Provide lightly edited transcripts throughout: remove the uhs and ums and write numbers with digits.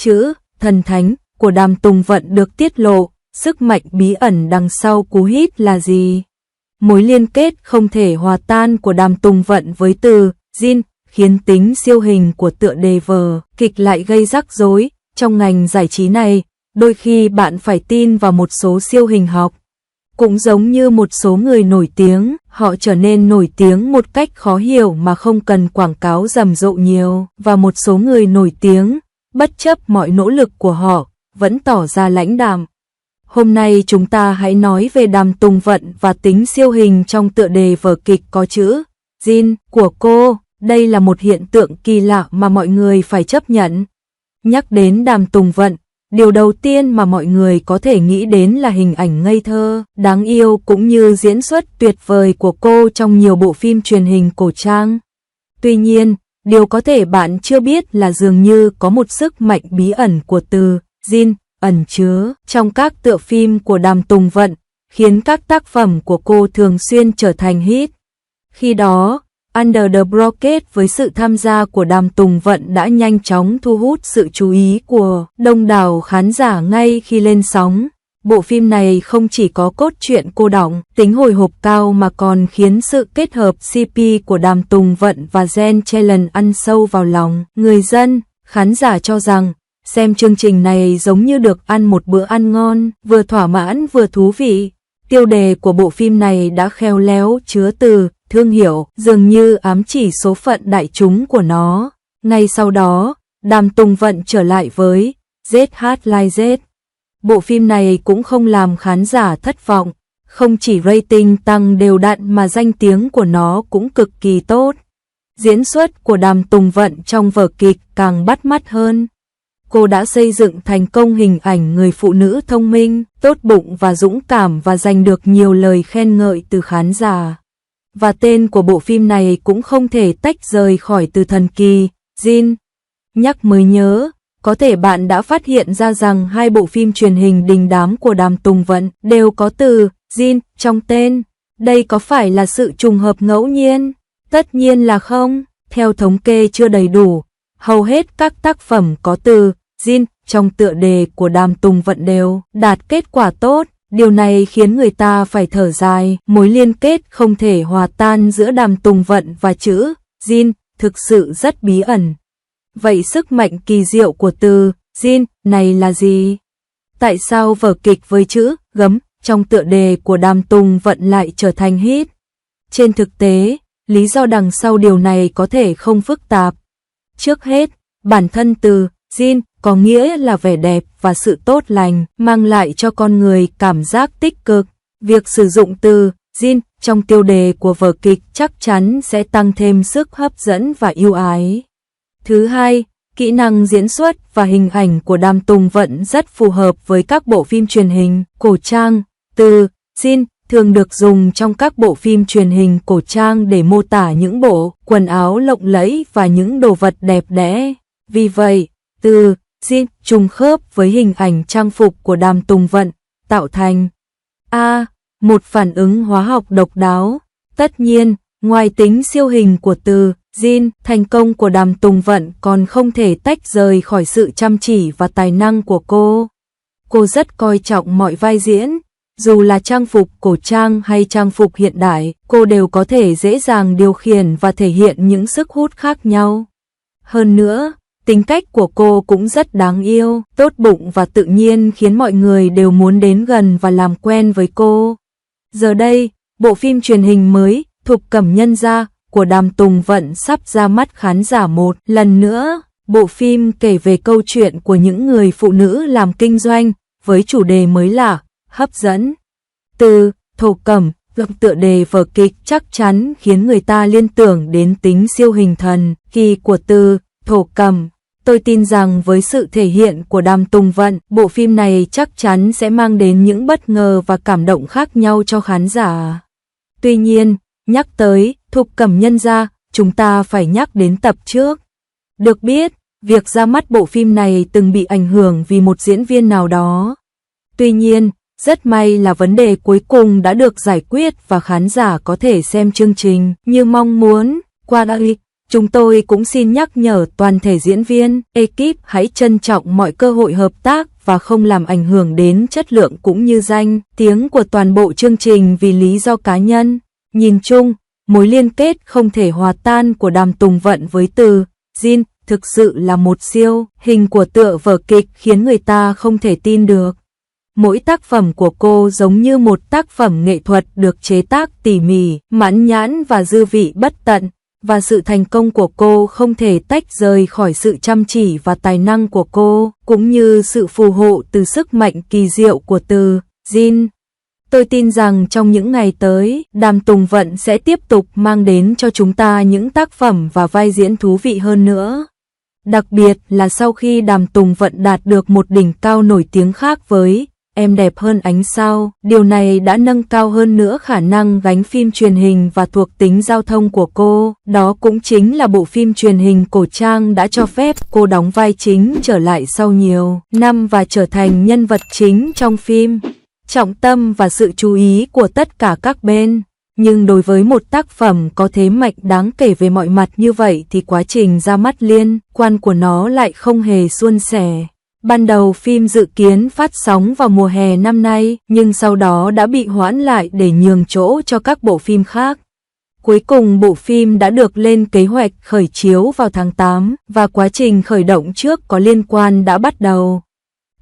chữ thần thánh của Đàm Tùng Vận được tiết lộ, sức mạnh bí ẩn đằng sau cú hít là gì? Mối liên kết không thể hòa tan của Đàm Tùng Vận với từ Jin khiến tính siêu hình của tựa đề vở kịch lại gây rắc rối. Trong ngành giải trí này, đôi khi bạn phải tin vào một số siêu hình học. Cũng giống như một số người nổi tiếng, họ trở nên nổi tiếng một cách khó hiểu mà không cần quảng cáo rầm rộ nhiều, và một số người nổi tiếng, bất chấp mọi nỗ lực của họ, vẫn tỏ ra lãnh đạm. Hôm nay chúng ta hãy nói về Đàm Tùng Vận và tính siêu hình trong tựa đề vở kịch có chữ Jin của cô. Đây là một hiện tượng kỳ lạ mà mọi người phải chấp nhận. Nhắc đến Đàm Tùng Vận, điều đầu tiên mà mọi người có thể nghĩ đến là hình ảnh ngây thơ, đáng yêu cũng như diễn xuất tuyệt vời của cô trong nhiều bộ phim truyền hình cổ trang. Tuy nhiên, điều có thể bạn chưa biết là dường như có một sức mạnh bí ẩn của từ Jin ẩn chứa trong các tựa phim của Đàm Tùng Vận, khiến các tác phẩm của cô thường xuyên trở thành hit. Khi đó, Under the Blockade với sự tham gia của Đàm Tùng Vận đã nhanh chóng thu hút sự chú ý của đông đảo khán giả ngay khi lên sóng. Bộ phim này không chỉ có cốt truyện cô đọng, tính hồi hộp cao mà còn khiến sự kết hợp CP của Đàm Tùng Vận và Jen Chelen ăn sâu vào lòng người dân. Khán giả cho rằng, xem chương trình này giống như được ăn một bữa ăn ngon, vừa thỏa mãn vừa thú vị. Tiêu đề của bộ phim này đã khéo léo chứa từ thương hiệu, dường như ám chỉ số phận đại chúng của nó. Ngay sau đó, Đàm Tùng Vận trở lại với ZH Like Z. Bộ phim này cũng không làm khán giả thất vọng, không chỉ rating tăng đều đặn mà danh tiếng của nó cũng cực kỳ tốt. Diễn xuất của Đàm Tùng Vận trong vở kịch càng bắt mắt hơn. Cô đã xây dựng thành công hình ảnh người phụ nữ thông minh, tốt bụng và dũng cảm và giành được nhiều lời khen ngợi từ khán giả. Và tên của bộ phim này cũng không thể tách rời khỏi từ thần kỳ, Jin. Nhắc mới nhớ, có thể bạn đã phát hiện ra rằng hai bộ phim truyền hình đình đám của Đàm Tùng Vận đều có từ Jin trong tên. Đây có phải là sự trùng hợp ngẫu nhiên? Tất nhiên là không. Theo thống kê chưa đầy đủ, hầu hết các tác phẩm có từ Jin trong tựa đề của Đàm Tùng Vận đều đạt kết quả tốt. Điều này khiến người ta phải thở dài, mối liên kết không thể hòa tan giữa Đàm Tùng Vận và chữ Jin thực sự rất bí ẩn. Vậy sức mạnh kỳ diệu của từ Jin này là gì? Tại sao vở kịch với chữ gấm trong tựa đề của Đàm Tùng Vận lại trở thành hit? Trên thực tế, lý do đằng sau điều này có thể không phức tạp. Trước hết, bản thân từ Jin có nghĩa là vẻ đẹp và sự tốt lành, mang lại cho con người cảm giác tích cực. Việc sử dụng từ Jin trong tiêu đề của vở kịch chắc chắn sẽ tăng thêm sức hấp dẫn và yêu ái. Thứ hai, kỹ năng diễn xuất và hình ảnh của Đàm Tùng Vận rất phù hợp với các bộ phim truyền hình cổ trang. Từ Jin thường được dùng trong các bộ phim truyền hình cổ trang để mô tả những bộ quần áo lộng lẫy và những đồ vật đẹp đẽ. Vì vậy, từ Jin trùng khớp với hình ảnh trang phục của Đàm Tùng Vận, tạo thành một phản ứng hóa học độc đáo. Tất nhiên, ngoài tính siêu hình của từ Jin, thành công của Đàm Tùng Vận còn không thể tách rời khỏi sự chăm chỉ và tài năng của cô. Cô rất coi trọng mọi vai diễn, dù là trang phục cổ trang hay trang phục hiện đại, cô đều có thể dễ dàng điều khiển và thể hiện những sức hút khác nhau. Hơn nữa, tính cách của cô cũng rất đáng yêu, tốt bụng và tự nhiên khiến mọi người đều muốn đến gần và làm quen với cô. Giờ đây, bộ phim truyền hình mới, Thục Cẩm Nhân Gia, của Đàm Tùng Vận sắp ra mắt khán giả một lần nữa. Bộ phim kể về câu chuyện của những người phụ nữ làm kinh doanh, với chủ đề mới lạ, hấp dẫn. Từ thổ cẩm, tựa đề vở kịch chắc chắn khiến người ta liên tưởng đến tính siêu hình thần kỳ của từ thổ cẩm. Tôi tin rằng với sự thể hiện của Đàm Tùng Vận, bộ phim này chắc chắn sẽ mang đến những bất ngờ và cảm động khác nhau cho khán giả. Tuy nhiên, nhắc tới Thục Cẩm Nhân Gia, chúng ta phải nhắc đến tập trước. Được biết, việc ra mắt bộ phim này từng bị ảnh hưởng vì một diễn viên nào đó. Tuy nhiên, rất may là vấn đề cuối cùng đã được giải quyết và khán giả có thể xem chương trình như mong muốn. Qua đây, Chúng tôi cũng xin nhắc nhở toàn thể diễn viên, ekip hãy trân trọng mọi cơ hội hợp tác và không làm ảnh hưởng đến chất lượng cũng như danh tiếng của toàn bộ chương trình vì lý do cá nhân. Nhìn chung, mối liên kết không thể hòa tan của Đàm Tùng Vận với Từ Jin thực sự là một siêu hình của tựa vở kịch khiến người ta không thể tin được. Mỗi tác phẩm của cô giống như một tác phẩm nghệ thuật được chế tác tỉ mỉ, mãn nhãn và dư vị bất tận, và sự thành công của cô không thể tách rời khỏi sự chăm chỉ và tài năng của cô, cũng như sự phù hộ từ sức mạnh kỳ diệu của Từ Jin. Tôi tin rằng trong những ngày tới, Đàm Tùng Vận sẽ tiếp tục mang đến cho chúng ta những tác phẩm và vai diễn thú vị hơn nữa. Đặc biệt là sau khi Đàm Tùng Vận đạt được một đỉnh cao nổi tiếng khác với Em đẹp hơn ánh sao, điều này đã nâng cao hơn nữa khả năng gánh phim truyền hình và thuộc tính giao thông của cô. Đó cũng chính là bộ phim truyền hình cổ trang đã cho phép cô đóng vai chính trở lại sau nhiều năm và trở thành nhân vật chính trong phim. Trọng tâm và sự chú ý của tất cả các bên. Nhưng đối với một tác phẩm có thế mạnh đáng kể về mọi mặt như vậy thì quá trình ra mắt liên quan của nó lại không hề suôn sẻ. Ban đầu phim dự kiến phát sóng vào mùa hè năm nay, nhưng sau đó đã bị hoãn lại để nhường chỗ cho các bộ phim khác. Cuối cùng bộ phim đã được lên kế hoạch khởi chiếu vào tháng 8, và quá trình khởi động trước có liên quan đã bắt đầu.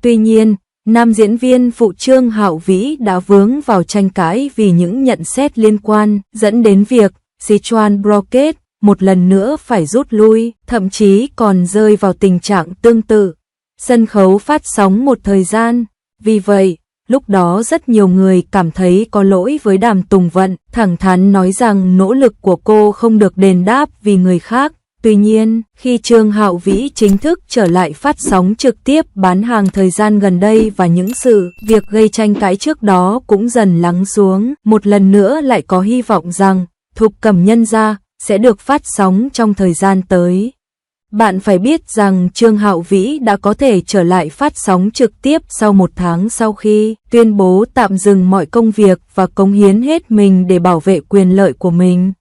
Tuy nhiên, nam diễn viên phụ Trương Hạo Vĩ đã vướng vào tranh cãi vì những nhận xét liên quan, dẫn đến việc Sichuan Broadcast một lần nữa phải rút lui, thậm chí còn rơi vào tình trạng tương tự. Sân khấu phát sóng một thời gian, vì vậy, lúc đó rất nhiều người cảm thấy có lỗi với Đàm Tùng Vận, thẳng thắn nói rằng nỗ lực của cô không được đền đáp vì người khác. Tuy nhiên, khi Trương Hạo Vĩ chính thức trở lại phát sóng trực tiếp bán hàng thời gian gần đây và những sự việc gây tranh cãi trước đó cũng dần lắng xuống, một lần nữa lại có hy vọng rằng Thục Cẩm Nhân Gia sẽ được phát sóng trong thời gian tới. Bạn phải biết rằng Trương Hạo Vĩ đã có thể trở lại phát sóng trực tiếp sau một tháng sau khi tuyên bố tạm dừng mọi công việc và cống hiến hết mình để bảo vệ quyền lợi của mình.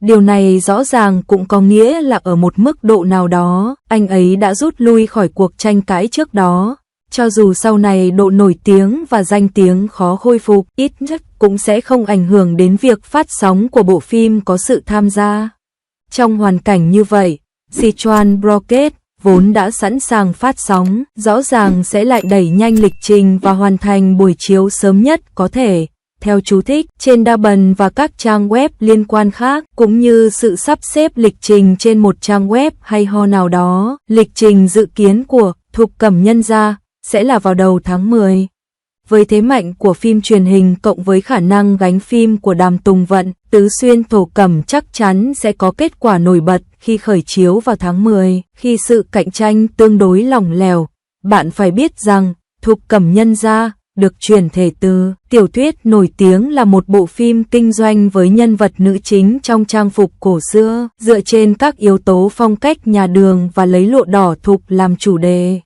Điều này rõ ràng cũng có nghĩa là ở một mức độ nào đó, anh ấy đã rút lui khỏi cuộc tranh cãi trước đó. Cho dù sau này độ nổi tiếng và danh tiếng khó khôi phục, ít nhất cũng sẽ không ảnh hưởng đến việc phát sóng của bộ phim có sự tham gia. Trong hoàn cảnh như vậy, Sichuan Broadcast vốn đã sẵn sàng phát sóng, rõ ràng sẽ lại đẩy nhanh lịch trình và hoàn thành buổi chiếu sớm nhất có thể. Theo chú thích, trên Douban và các trang web liên quan khác, cũng như sự sắp xếp lịch trình trên một trang web hay ho nào đó, lịch trình dự kiến của Thục Cẩm Nhân Gia sẽ là vào đầu tháng 10. Với thế mạnh của phim truyền hình cộng với khả năng gánh phim của Đàm Tùng Vận, Tứ Xuyên Thổ Cẩm chắc chắn sẽ có kết quả nổi bật khi khởi chiếu vào tháng 10, khi sự cạnh tranh tương đối lỏng lẻo. Bạn phải biết rằng, Thục Cẩm Nhân Gia được chuyển thể từ tiểu thuyết nổi tiếng là một bộ phim kinh doanh với nhân vật nữ chính trong trang phục cổ xưa, dựa trên các yếu tố phong cách nhà Đường và lấy lụa đỏ thục làm chủ đề.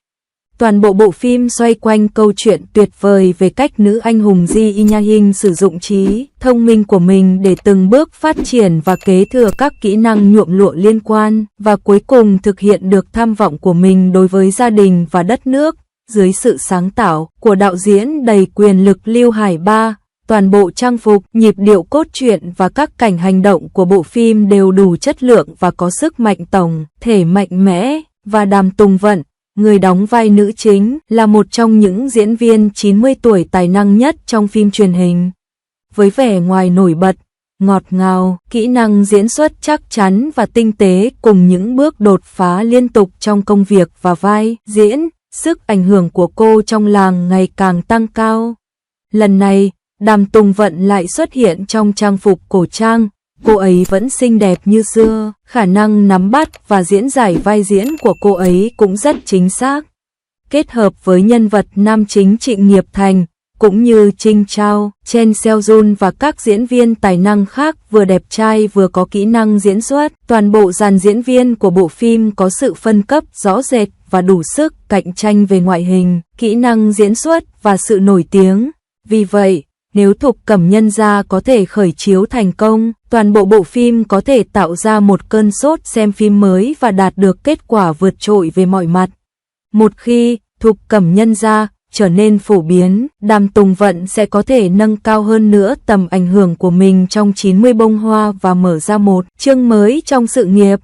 Toàn bộ bộ phim xoay quanh câu chuyện tuyệt vời về cách nữ anh hùng Ji Nha Hinh sử dụng trí thông minh của mình để từng bước phát triển và kế thừa các kỹ năng nhuộm lụa liên quan, và cuối cùng thực hiện được tham vọng của mình đối với gia đình và đất nước. Dưới sự sáng tạo của đạo diễn đầy quyền lực Lưu Hải Ba, toàn bộ trang phục, nhịp điệu cốt truyện và các cảnh hành động của bộ phim đều đủ chất lượng và có sức mạnh tổng thể mạnh mẽ, và Đàm Tùng Vận, người đóng vai nữ chính, là một trong những diễn viên 90 tuổi tài năng nhất trong phim truyền hình. Với vẻ ngoài nổi bật, ngọt ngào, kỹ năng diễn xuất chắc chắn và tinh tế cùng những bước đột phá liên tục trong công việc và vai diễn, sức ảnh hưởng của cô trong làng ngày càng tăng cao. Lần này, Đàm Tùng Vận lại xuất hiện trong trang phục cổ trang, cô ấy vẫn xinh đẹp như xưa, khả năng nắm bắt và diễn giải vai diễn của cô ấy cũng rất chính xác. Kết hợp với nhân vật nam chính Trịnh Nghiệp Thành, cũng như Trinh Trao, Chen Seojun và các diễn viên tài năng khác vừa đẹp trai vừa có kỹ năng diễn xuất, toàn bộ dàn diễn viên của bộ phim có sự phân cấp rõ rệt và đủ sức cạnh tranh về ngoại hình, kỹ năng diễn xuất và sự nổi tiếng. Vì vậy, Nếu Thục Cẩm Nhân Gia có thể khởi chiếu thành công, toàn bộ bộ phim có thể tạo ra một cơn sốt xem phim mới và đạt được kết quả vượt trội về mọi mặt. Một khi Thục Cẩm Nhân Gia trở nên phổ biến, Đàm Tùng Vận sẽ có thể nâng cao hơn nữa tầm ảnh hưởng của mình trong 90 bông hoa và mở ra một chương mới trong sự nghiệp.